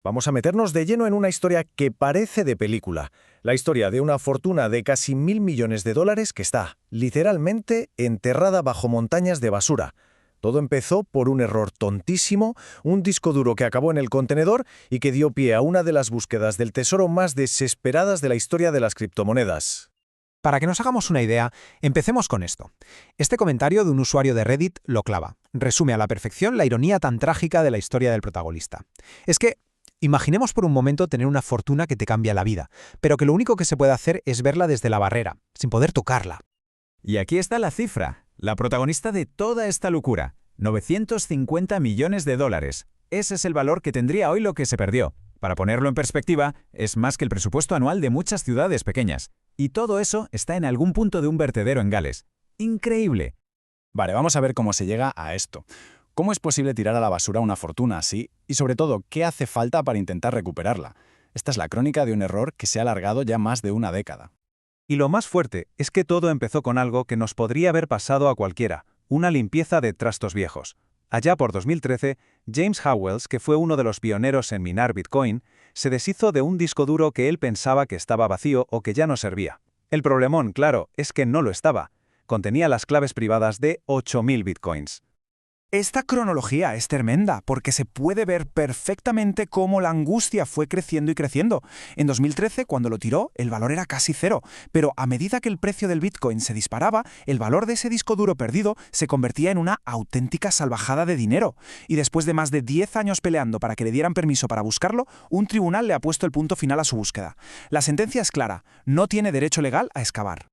Vamos a meternos de lleno en una historia que parece de película. La historia de una fortuna de casi 1.000 millones de dólares que está, literalmente, enterrada bajo montañas de basura. Todo empezó por un error tontísimo, un disco duro que acabó en el contenedor y que dio pie a una de las búsquedas del tesoro más desesperadas de la historia de las criptomonedas. Para que nos hagamos una idea, empecemos con esto. Este comentario de un usuario de Reddit lo clava. Resume a la perfección la ironía tan trágica de la historia del protagonista. Es que, imaginemos por un momento tener una fortuna que te cambia la vida, pero que lo único que se puede hacer es verla desde la barrera, sin poder tocarla. Y aquí está la cifra, la protagonista de toda esta locura, 950 millones de dólares. Ese es el valor que tendría hoy lo que se perdió. Para ponerlo en perspectiva, es más que el presupuesto anual de muchas ciudades pequeñas. Y todo eso está en algún punto de un vertedero en Gales. ¡Increíble! Vale, vamos a ver cómo se llega a esto. ¿Cómo es posible tirar a la basura una fortuna así? Y sobre todo, ¿qué hace falta para intentar recuperarla? Esta es la crónica de un error que se ha alargado ya más de una década. Y lo más fuerte es que todo empezó con algo que nos podría haber pasado a cualquiera, una limpieza de trastos viejos. Allá por 2013, James Howells, que fue uno de los pioneros en minar Bitcoin, se deshizo de un disco duro que él pensaba que estaba vacío o que ya no servía. El problemón, claro, es que no lo estaba. Contenía las claves privadas de 8.000 Bitcoins. Esta cronología es tremenda porque se puede ver perfectamente cómo la angustia fue creciendo y creciendo. En 2013, cuando lo tiró, el valor era casi cero, pero a medida que el precio del Bitcoin se disparaba, el valor de ese disco duro perdido se convertía en una auténtica salvajada de dinero. Y después de más de 10 años peleando para que le dieran permiso para buscarlo, un tribunal le ha puesto el punto final a su búsqueda. La sentencia es clara, no tiene derecho legal a excavar.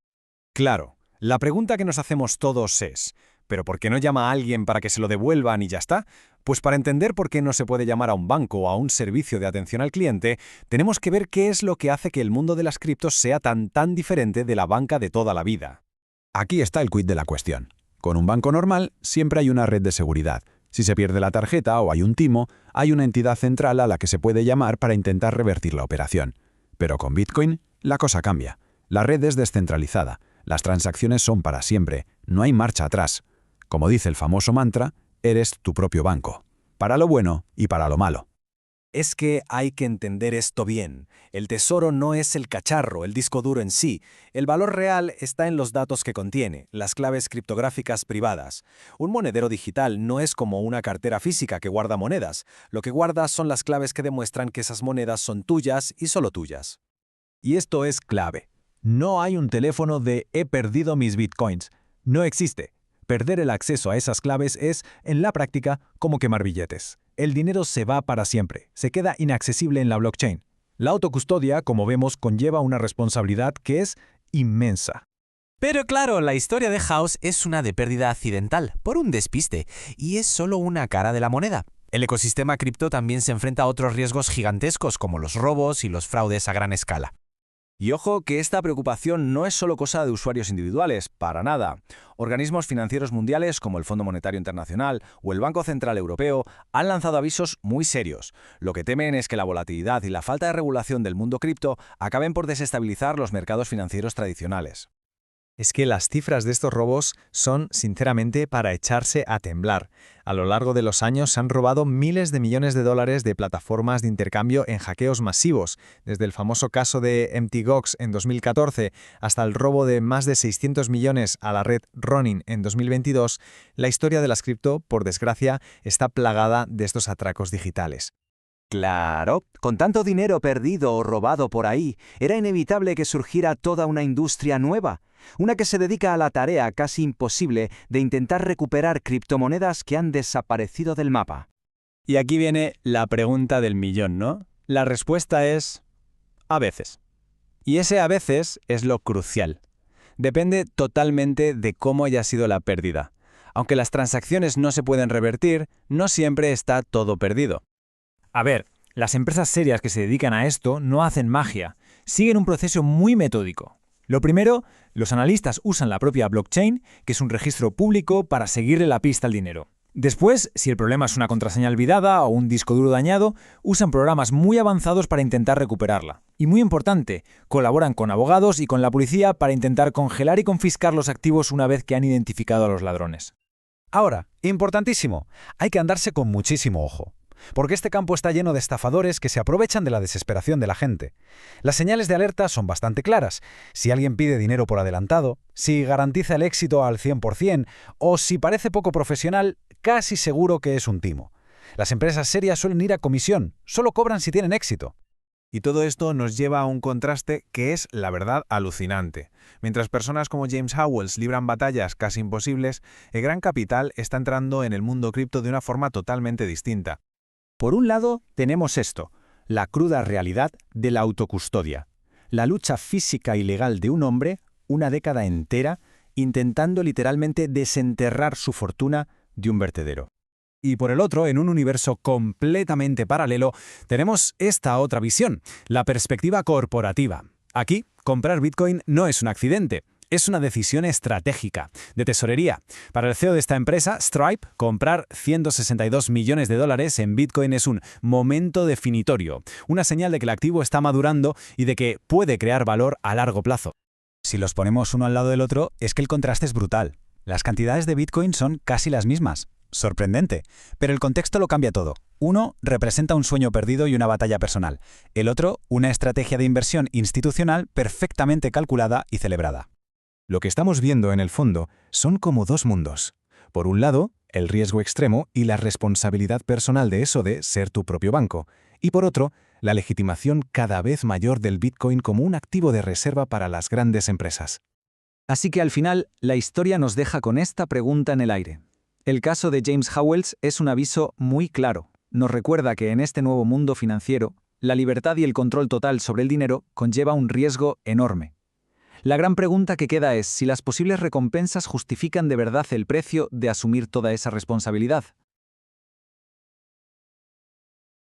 Claro, la pregunta que nos hacemos todos es: ¿pero por qué no llama a alguien para que se lo devuelvan y ya está? Pues para entender por qué no se puede llamar a un banco o a un servicio de atención al cliente, tenemos que ver qué es lo que hace que el mundo de las criptos sea tan diferente de la banca de toda la vida. Aquí está el quid de la cuestión. Con un banco normal siempre hay una red de seguridad. Si se pierde la tarjeta o hay un timo, hay una entidad central a la que se puede llamar para intentar revertir la operación. Pero con Bitcoin, la cosa cambia. La red es descentralizada. Las transacciones son para siempre. No hay marcha atrás. Como dice el famoso mantra, eres tu propio banco. Para lo bueno y para lo malo. Es que hay que entender esto bien. El tesoro no es el cacharro, el disco duro en sí. El valor real está en los datos que contiene, las claves criptográficas privadas. Un monedero digital no es como una cartera física que guarda monedas. Lo que guarda son las claves que demuestran que esas monedas son tuyas y solo tuyas. Y esto es clave. No hay un teléfono de he perdido mis Bitcoins. No existe. Perder el acceso a esas claves es, en la práctica, como quemar billetes. El dinero se va para siempre, se queda inaccesible en la blockchain. La autocustodia, como vemos, conlleva una responsabilidad que es inmensa. Pero claro, la historia de House es una de pérdida accidental, por un despiste, y es solo una cara de la moneda. El ecosistema cripto también se enfrenta a otros riesgos gigantescos como los robos y los fraudes a gran escala. Y ojo que esta preocupación no es solo cosa de usuarios individuales, para nada. Organismos financieros mundiales como el Fondo Monetario Internacional o el Banco Central Europeo han lanzado avisos muy serios. Lo que temen es que la volatilidad y la falta de regulación del mundo cripto acaben por desestabilizar los mercados financieros tradicionales. Es que las cifras de estos robos son, sinceramente, para echarse a temblar. A lo largo de los años se han robado miles de millones de dólares de plataformas de intercambio en hackeos masivos, desde el famoso caso de Mt. Gox en 2014 hasta el robo de más de 600 millones a la red Ronin en 2022, la historia de las cripto, por desgracia, está plagada de estos atracos digitales. Claro, con tanto dinero perdido o robado por ahí, era inevitable que surgiera toda una industria nueva, una que se dedica a la tarea casi imposible de intentar recuperar criptomonedas que han desaparecido del mapa. Y aquí viene la pregunta del millón, ¿no? La respuesta es: a veces. Y ese a veces es lo crucial. Depende totalmente de cómo haya sido la pérdida. Aunque las transacciones no se pueden revertir, no siempre está todo perdido. A ver, las empresas serias que se dedican a esto no hacen magia, siguen un proceso muy metódico. Lo primero, los analistas usan la propia blockchain, que es un registro público, para seguirle la pista al dinero. Después, si el problema es una contraseña olvidada o un disco duro dañado, usan programas muy avanzados para intentar recuperarla. Y muy importante, colaboran con abogados y con la policía para intentar congelar y confiscar los activos una vez que han identificado a los ladrones. Ahora, importantísimo, hay que andarse con muchísimo ojo. porque este campo está lleno de estafadores que se aprovechan de la desesperación de la gente. Las señales de alerta son bastante claras. Si alguien pide dinero por adelantado, si garantiza el éxito al 100% o si parece poco profesional, casi seguro que es un timo. Las empresas serias suelen ir a comisión, solo cobran si tienen éxito. Y todo esto nos lleva a un contraste que es, la verdad, alucinante. Mientras personas como James Howells libran batallas casi imposibles, el gran capital está entrando en el mundo cripto de una forma totalmente distinta. Por un lado, tenemos esto, la cruda realidad de la autocustodia. La lucha física y legal de un hombre, una década entera, intentando literalmente desenterrar su fortuna de un vertedero. Y por el otro, en un universo completamente paralelo, tenemos esta otra visión, la perspectiva corporativa. Aquí, comprar Bitcoin no es un accidente, es una decisión estratégica, de tesorería. Para el CEO de esta empresa, Stripe, comprar $162 millones en Bitcoin es un momento definitorio, una señal de que el activo está madurando y de que puede crear valor a largo plazo. Si los ponemos uno al lado del otro, es que el contraste es brutal. Las cantidades de Bitcoin son casi las mismas. Sorprendente, pero el contexto lo cambia todo. Uno representa un sueño perdido y una batalla personal. El otro, una estrategia de inversión institucional perfectamente calculada y celebrada. Lo que estamos viendo en el fondo son como dos mundos. Por un lado, el riesgo extremo y la responsabilidad personal de eso de ser tu propio banco. Y por otro, la legitimación cada vez mayor del Bitcoin como un activo de reserva para las grandes empresas. Así que al final, la historia nos deja con esta pregunta en el aire. El caso de James Howells es un aviso muy claro. Nos recuerda que en este nuevo mundo financiero, la libertad y el control total sobre el dinero conlleva un riesgo enorme. La gran pregunta que queda es si las posibles recompensas justifican de verdad el precio de asumir toda esa responsabilidad.